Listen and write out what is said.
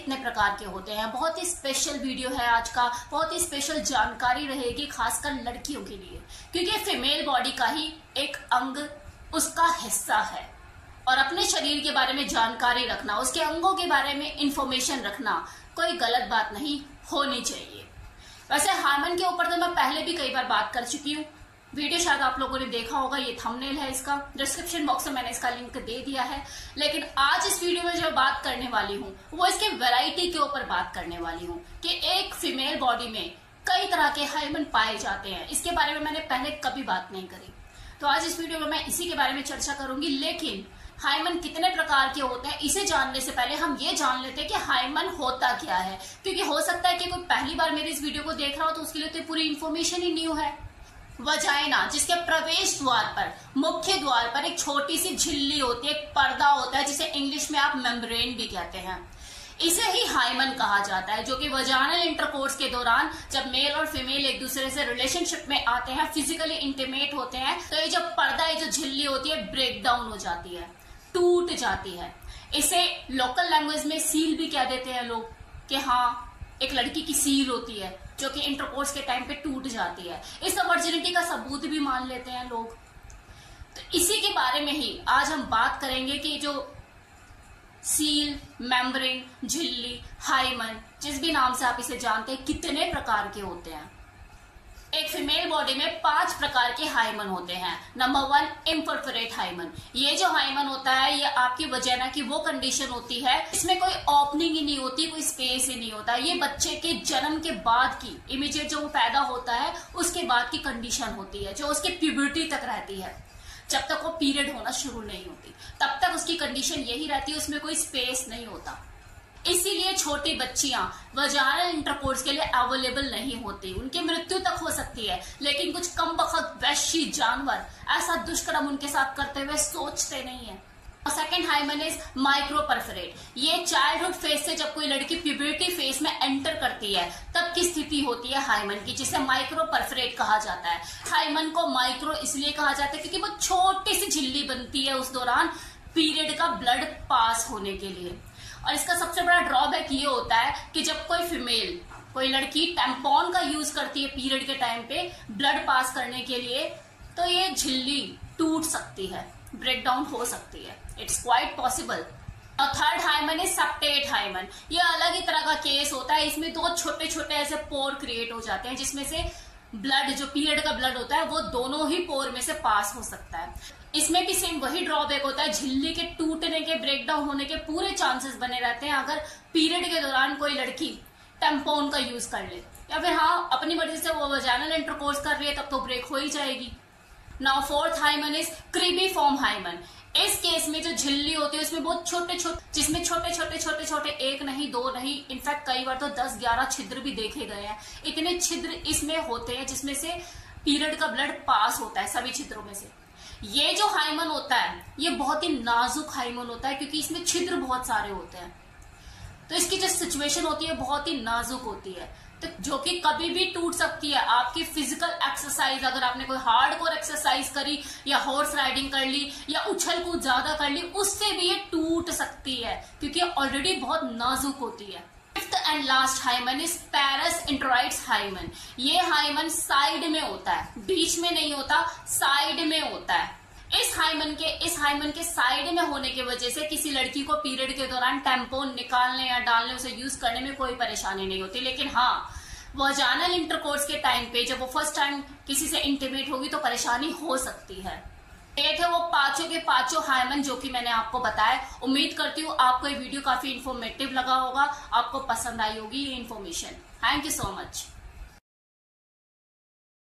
कितने प्रकार के होते हैं। बहुत ही स्पेशल वीडियो है आज का, बहुत ही स्पेशल जानकारी रहेगी खासकर लड़कियों के लिए, क्योंकि फीमेल बॉडी का ही एक अंग उसका हिस्सा है और अपने शरीर के बारे में जानकारी रखना, उसके अंगों के बारे में इंफॉर्मेशन रखना कोई गलत बात नहीं होनी चाहिए। वैसे हार्मोन के ऊपर तो मैं पहले भी कई बार बात कर चुकी हूँ, वीडियो शायद आप लोगों ने देखा होगा, ये थंबनेल है इसका, डिस्क्रिप्शन बॉक्स में मैंने इसका लिंक दे दिया है। लेकिन आज इस वीडियो में जो बात करने वाली हूँ वो इसके वैरायटी के ऊपर बात करने वाली हूँ कि एक फीमेल बॉडी में कई तरह के हार्मोन पाए जाते हैं। इसके बारे में मैंने पहले कभी बात नहीं करी, तो आज इस वीडियो में मैं इसी के बारे में चर्चा करूंगी। लेकिन हार्मोन कितने प्रकार के होते हैं इसे जानने से पहले हम ये जान लेते हैं कि हार्मोन होता क्या है, क्योंकि हो सकता है कि कोई पहली बार मेरी इस वीडियो को देख रहा हो तो उसके लिए तो पूरी इन्फॉर्मेशन ही न्यू है। वजाइना, जिसके प्रवेश द्वार पर, मुख्य द्वार पर एक छोटी सी झिल्ली होती है, एक पर्दा होता है जिसे इंग्लिश में आप मेम्ब्रेन भी कहते हैं, इसे ही हार्मोन कहा जाता है। जो कि वजाइनल इंटरकोर्स के दौरान जब मेल और फीमेल एक दूसरे से रिलेशनशिप में आते हैं, फिजिकली इंटीमेट होते हैं, तो ये जो पर्दा, ये जो झिल्ली होती है ब्रेक डाउन हो जाती है, टूट जाती है। इसे लोकल लैंग्वेज में सील भी कह देते हैं लोग, कि हाँ एक लड़की की सील होती है जो कि इंटरकोर्स के टाइम पे टूट जाती है। इस वर्जिनिटी का सबूत भी मान लेते हैं लोग। तो इसी के बारे में ही आज हम बात करेंगे कि जो सील, मेम्ब्रेन, झिल्ली, हार्मोन, जिस भी नाम से आप इसे जानते हैं, कितने प्रकार के होते हैं। एक फीमेल बॉडी में 5 प्रकार के हार्मोन होते हैं। Number 1, imperforate hormone. ये जो हार्मोन होता है ये आपकी वजाइना की वो कंडीशन होती है इसमें कोई ओपनिंग ही नहीं होती, कोई स्पेस ही नहीं होता। ये बच्चे के जन्म के बाद की, इमीडिएट जो वो पैदा होता है उसके बाद की कंडीशन होती है, जो उसकी प्यूबर्टी तक रहती है। जब तक वो पीरियड होना शुरू नहीं होती तब तक उसकी कंडीशन यही रहती है, उसमें कोई स्पेस नहीं होता। इसीलिए छोटी बच्चियां वजाइनल इंटरकोर्स के लिए अवेलेबल नहीं होती, उनकी मृत्यु तक हो सकती है। लेकिन कुछ कमबख्त वैश्य जानवर ऐसा दुष्कर्म उनके साथ करते हुए सोचते नहीं है। Second hormone is microperforate. ये चाइल्डहुड फेज से जब कोई लड़की प्यूबर्टी फेज में एंटर करती है तब की स्थिति होती है हार्मोन की, जिसे माइक्रोपरफोरेट कहा जाता है। हार्मोन को माइक्रो इसलिए कहा जाता है क्योंकि वो छोटी सी झिल्ली बनती है उस दौरान पीरियड का ब्लड पास होने के लिए। और इसका सबसे बड़ा ड्रॉबैक ये होता है कि जब कोई फीमेल, कोई लड़की टैम्पॉन का यूज करती है पीरियड के टाइम पे ब्लड पास करने के लिए, तो ये झिल्ली टूट सकती है, ब्रेक डाउन हो सकती है। It's quite possible. और थर्ड हार्मोन है सेप्टेट हार्मोन। ये अलग ही तरह का केस होता है। इसमें 2 छोटे छोटे ऐसे पोर क्रिएट हो जाते हैं जिसमें से ब्लड, जो पीरियड का ब्लड होता है, वो दोनों ही पोर में से पास हो सकता है। इसमें भी सेम वही ड्रॉबैक होता है, झिल्ली के टूटने के, ब्रेक डाउन होने के पूरे चांसेस बने रहते हैं अगर पीरियड के दौरान कोई लड़की टैम्पॉन का यूज कर ले, या फिर हाँ अपनी मर्जी से वो वजाइनल इंटरकोर्स कर रही है, तब तो ब्रेक हो ही जाएगी। Now fourth hormone is cribriform hormone. इस केस में जो झिल्ली होती है उसमें बहुत छोटे छोटे, जिसमें छोटे छोटे छोटे छोटे, 1 नहीं 2 नहीं, इनफैक्ट कई बार तो 10-11 छिद्र भी देखे गए हैं। इतने छिद्र इसमें होते हैं जिसमें से पीरियड का ब्लड पास होता है, सभी छिद्रों में से। ये जो हार्मोन होता है ये बहुत ही नाजुक हार्मोन होता है क्योंकि इसमें छिद्र बहुत सारे होते हैं, तो इसकी जो सिचुएशन होती है बहुत ही नाजुक होती है, तो जो कि कभी भी टूट सकती है। आपकी फिजिकल एक्सरसाइज, अगर आपने कोई हार्डकोर एक्सरसाइज करी या हॉर्स राइडिंग कर ली या उछल कूद ज्यादा कर ली, उससे भी ये टूट सकती है क्योंकि ऑलरेडी बहुत नाजुक होती है। Fifth and last hormone is parous introitus hormone. ये हार्मोन साइड में होता है, बीच में नहीं होता, साइड में होता है। इस हार्मोन के साइड में होने की वजह से किसी लड़की को पीरियड के दौरान टैम्पॉन निकालने या डालने, उसे यूज करने में कोई परेशानी नहीं होती। लेकिन हाँ, वजाइनल इंटरकोर्स के टाइम पे जब वो फर्स्ट टाइम किसी से इंटीमेट होगी तो परेशानी हो सकती है। ये थे वो 5 के 5 हार्मोन जो कि मैंने आपको बताया। उम्मीद करती हूँ आपको ये वीडियो काफी इंफॉर्मेटिव लगा होगा, आपको पसंद आई होगी ये information. Thank you so much.